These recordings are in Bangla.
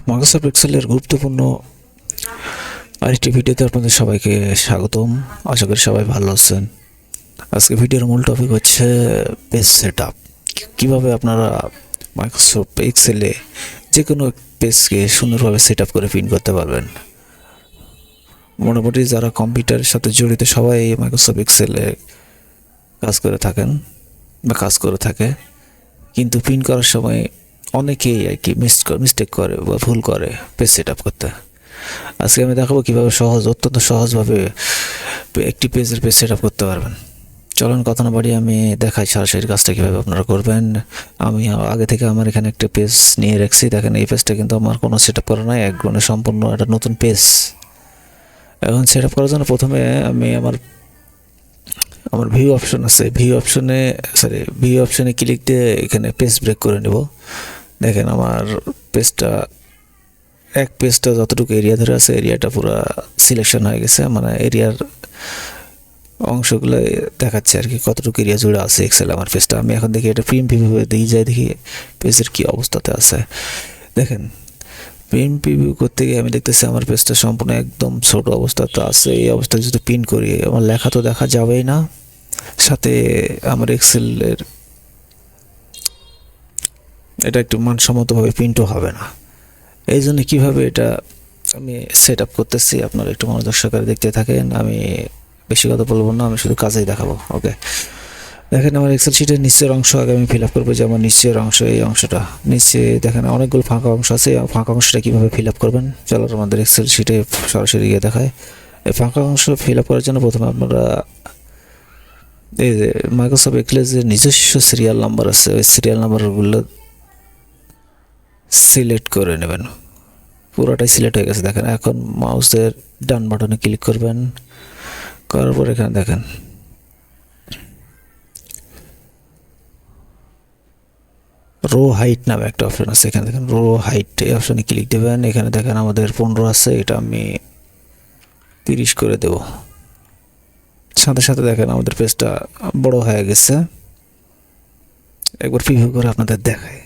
মাইক্রোসফট এক্সেলের গুরুত্বপূর্ণ আরেকটি ভিডিওতে আপনাদের সবাইকে স্বাগতম। আশা করি সবাই ভালো আছেন। আজকে ভিডিওর মূল টপিক হচ্ছে পেজ সেটআপ। কিভাবে আপনারা মাইক্রোসফট এক্সেলে যে কোনো পেজকে সুন্দরভাবে সেটআপ করে প্রিন্ট করতে পারবেন। মোটামুটি যারা কম্পিউটারের সাথে জড়িত সবাই মাইক্রোসফট এক্সেলে কাজ করে থাকেন বা কাজ করে থাকে, কিন্তু প্রিন্ট করার সময় অনেকেই আর কি মিস্টেক করে বা ভুল করে পেজ সেটআপ করতে। আজকে আমি দেখাবো কীভাবে অত্যন্ত সহজভাবে একটি পেজের পেজ সেটআপ করতে পারবেন। চলুন কথা না বাড়িয়ে আমি দেখাই সরাসরি কাজটা কীভাবে আপনারা করবেন। আমি আগে থেকে আমার এখানে একটা পেজ নিয়ে রাখছি। দেখেন এই পেজটা কিন্তু আমার কোনো সেটআপ করা নাই, একবারে সম্পূর্ণ একটা নতুন পেজ। এখন সেটআপ করার জন্য প্রথমে আমি আমার ভিউ অপশন আছে, ভিউ অপশনে ক্লিক দিয়ে এখানে পেজ ব্রেক করে নেব। দেখেন আমার পেজটা যতটুকু এরিয়া ধরে আছে এরিয়াটা পুরো সিলেকশন হয়ে গেছে, মানে এরিয়ার অংশগুলো দেখাচ্ছে আর কি, কতটুকু এরিয়া জুড়ে আছে এক্সেল আমার পেজটা। আমি এখন দেখি এটা প্রিভিউ দেখি পেজের কি অবস্থাতে আছে। দেখেন প্রিভিউ করতে গিয়ে আমি দেখতেছি আমার পেজটা সম্পূর্ণ একদম ছোট অবস্থাতে আছে। এই অবস্থায় যদি প্রিন্ট করি আমার লেখা তো দেখা যাবেই না, সাথে আমার এক্সেলের এটা একটু মানসম্মতভাবে প্রিন্টও হবে না। এই জন্য কীভাবে এটা আমি সেট আপ করতেছি আপনারা একটু মনোযোগ সহকারে দেখতে থাকেন। আমি বেশি কথা বলবো না, আমি শুধু কাজেই দেখাবো। ওকে, দেখেন আমার এক্সেল শিটের নিচের অংশ আগে আমি ফিল আপ করবো। যে আমার নিচের অংশ, এই অংশটা নিচে দেখেন অনেকগুলো ফাঁকা অংশ আছে। এই ফাঁকা অংশটা কীভাবে ফিল আপ করবেন চলো আমাদের এক্সেল শিটে সরাসরি গিয়ে দেখায়। এই ফাঁকা অংশ ফিল আপ করার জন্য প্রথমে আপনারা এই যে মাইক্রোসফট এক্সেলের যে নিজস্ব সিরিয়াল নাম্বার আছে ওই সিরিয়াল নাম্বারগুলো সিলেক্ট করে নেবেন। পুরোটাই সিলেক্ট হয়ে গেছে। দেখেন এখন মাউসের ডান বাটনে ক্লিক করবেন, করার পর এখানে দেখেন রো হাইট নামে একটা অপশন আছে। এখানে দেখেন রো হাইট, এই অপশনে ক্লিক দেবেন। এখানে দেখেন আমাদের 15 আছে, এটা আমি 30 করে দেব। সাথে সাথে দেখেন আমাদের পেজটা বড় হয়ে গেছে। একবার প্রিভিউ করে আপনাদের দেখায়।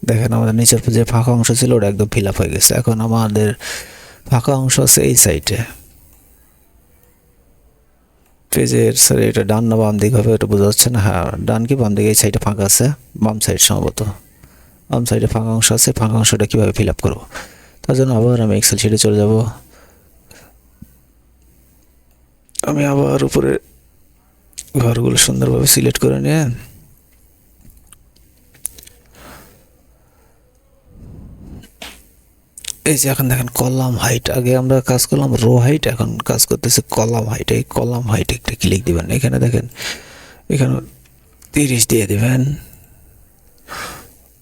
দেখেন আমাদের নিচের যে ফাঁকা অংশ ছিল ওটা একদম ফিল আপ হয়ে গেছে। এখন আমাদের ফাঁকা অংশ আছে এই সাইডে পেজের। এটা ডান না বাম দিক হবে এটা বোঝা যাচ্ছে না। হ্যাঁ ডান কি বাম দিকে, এই সাইডে ফাঁকা আছে, বাম সাইড সম্ভবত বাম সাইডে ফাঁকা অংশ আছে। ফাঁকা অংশটা কীভাবে ফিল আপ করবো তার জন্য আবার আমি এক্সেল শিটে চলে যাব। আমি আবার উপরে ঘরগুলো সুন্দরভাবে সিলেক্ট করে নিয়ে এই যে এখন দেখেন কলাম হাইট, আগে আমরা কাজ করলাম রো হাইট, এখন কাজ করতেছে কলাম হাইট। এই কলাম হাইট একটা ক্লিক দিবেন। এখানে দেখেন এখানে 30 দিয়ে দেবেন।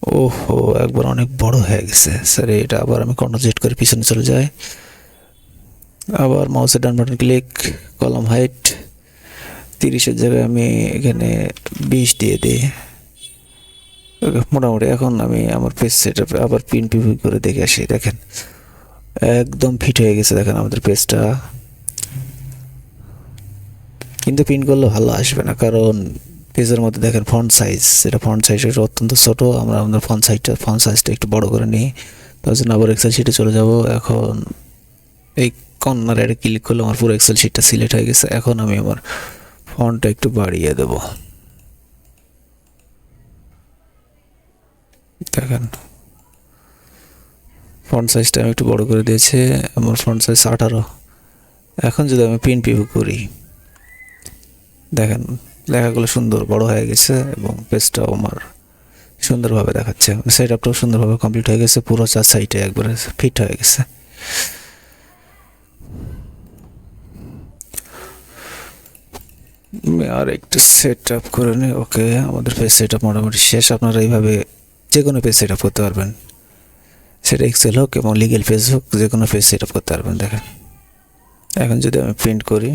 ওহো একবার অনেক বড় হয়ে গেছে স্যার। এটা আবার আমি কন্ট্রোল করে পিছনে চলে যাই, আবার মাউসের ডান বাটন ক্লিক, কলাম হাইট 30-এর জায়গায় আমি এখানে 20 দিয়ে দিই। মোটামুটি এখন আমি আমার পেজ সেটআপ আবার প্রিভিউ করে দেখে আসি। দেখেন একদম ফিট হয়ে গেছে। দেখেন আমাদের পেজটা, কিন্তু প্রিন্ট করলে ভালো আসবে না, কারণ পেজের মধ্যে দেখেন ফন্ট সাইজ, সেটা ফন্ট সাইজটা অত্যন্ত ছোট। আমরা আমাদের ফন্ট সাইজটা একটু বড় করে নিই। তার জন্য আবার এক্সেল শিটে চলে যাব। এখন এই কর্নারে একটা ক্লিক করলে আমার পুরো এক্সেল শিটটা সিলেক্ট হয়ে গেছে। এখন আমি আমার ফন্টটা একটু বাড়িয়ে দেব। দেখেন ফন্ট সাইজটা আমি একটু বড় করে দিয়েছি, আমার ফন্ট সাইজ 18। এখন যদি আমি প্রিন্ট প্রিভিউ করি দেখেন লেখাগুলো সুন্দর বড় হয়ে গেছে এবং পেজটাও আমার সুন্দরভাবে দেখাচ্ছে। সেট আপটাও সুন্দরভাবে কমপ্লিট হয়ে গেছে, পুরো 4 সাইডে একবারে ফিট হয়ে গেছে। আর একটু সেট আপ করে নিই। ওকে, আমাদের পেজ সেট আপ মোটামুটি শেষ। আপনারা এইভাবে যে কোনো পেজ সেট আপ করতে পারবেন, সেটা এক্সেল হোক এবং লিগেল পেজ হোক, যে কোনো পেজ সেট আপ করতে পারবেন। দেখেন এখন যদি আমি প্রিন্ট করি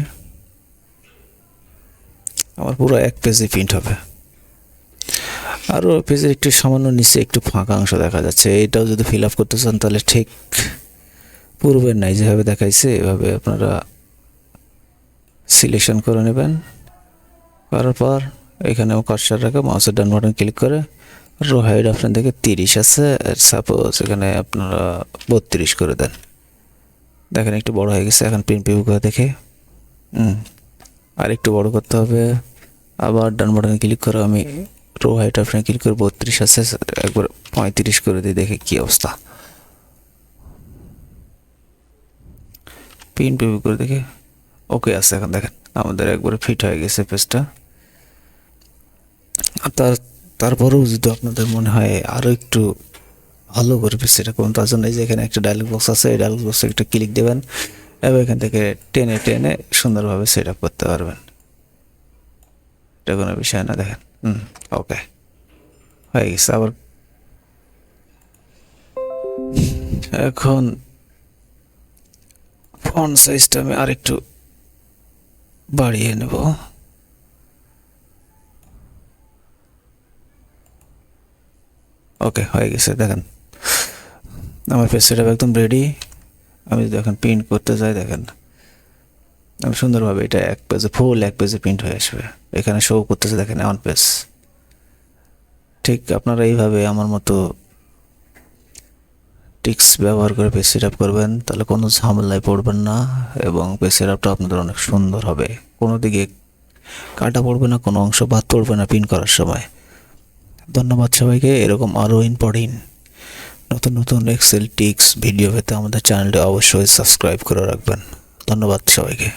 আমার পুরো এক পেজে প্রিন্ট হবে। আরও পেজের একটু সামান্য নিচে একটু ফাঁকা অংশ দেখা যাচ্ছে, এটাও যদি ফিল আপ করতে চান তাহলে ঠিক পূর্বের নাই যেভাবে দেখাইছে এভাবে আপনারা সিলেকশন করে নেবেন। করার পর এখানেও কার্সার রাখে মাউসের ডান বাটন ক্লিক করে রো হাইট অপশন থেকে 30 আছে, সাপোজ এখানে আপনারা 32 করে দেন। দেখেন একটু বড় হয়ে গেছে। এখন প্রিন্ট প্রিভিউ করে দেখে আর একটু বড় করতে হবে। আবার ডান বাটনে ক্লিক করে আমি রো হাইট অপশনে ক্লিক করে 32 আছে, একবার 35 করে দিই, দেখে কি অবস্থা। প্রিন্ট প্রিভিউ করে দেখে ওকে আছে। এখন দেখেন আমাদের একবারে ফিট হয়ে গেছে পেজটা। তারপরেও যদি আপনাদের মনে হয় আরও একটু ভালো করে সেটা করুন, তার জন্য এই যে এখানে একটা ডায়লগ বক্স আছে, এই ডায়লগ বক্সে একটা ক্লিক দেবেন এবং এখান থেকে টেনে টেনে সুন্দরভাবে সেট আপ করতে পারবেন। এটা কোনো বিষয় না। দেখেন ওকে হয়ে গেছে। আবার এখন ফন্ট সাইজটা আমি আরেকটু বাড়িয়ে নেব। ওকে হয়ে গেছে। দেখেন আমার পেজ সেটআপ একদম রেডি। আমি যদি এখন প্রিন্ট করতে যাই, দেখেন আমি সুন্দরভাবে এটা এক পেজে প্রিন্ট হয়ে আসবে। এখানে শো করতেছে, দেখেন অন পেজ। ঠিক আপনারা এইভাবে আমার মতো টিক্স ব্যবহার করে পেজ সেটআপ করবেন, তাহলে কোনো ঝামেলায় পড়বেন না এবং পেজ সেটআপটা আপনাদের অনেক সুন্দর হবে। কোনো দিকে কাটা পড়বে না, কোনো অংশ বাদ পড়বে না প্রিন্ট করার সময়। ধন্যবাদ সবাইকে। এরকম আরও ইম্পর্টেন্ট নতুন নতুন এক্সেল টিক্স ভিডিও পেতে আমাদের চ্যানেলটি অবশ্যই সাবস্ক্রাইব করে রাখবেন। ধন্যবাদ সবাইকে।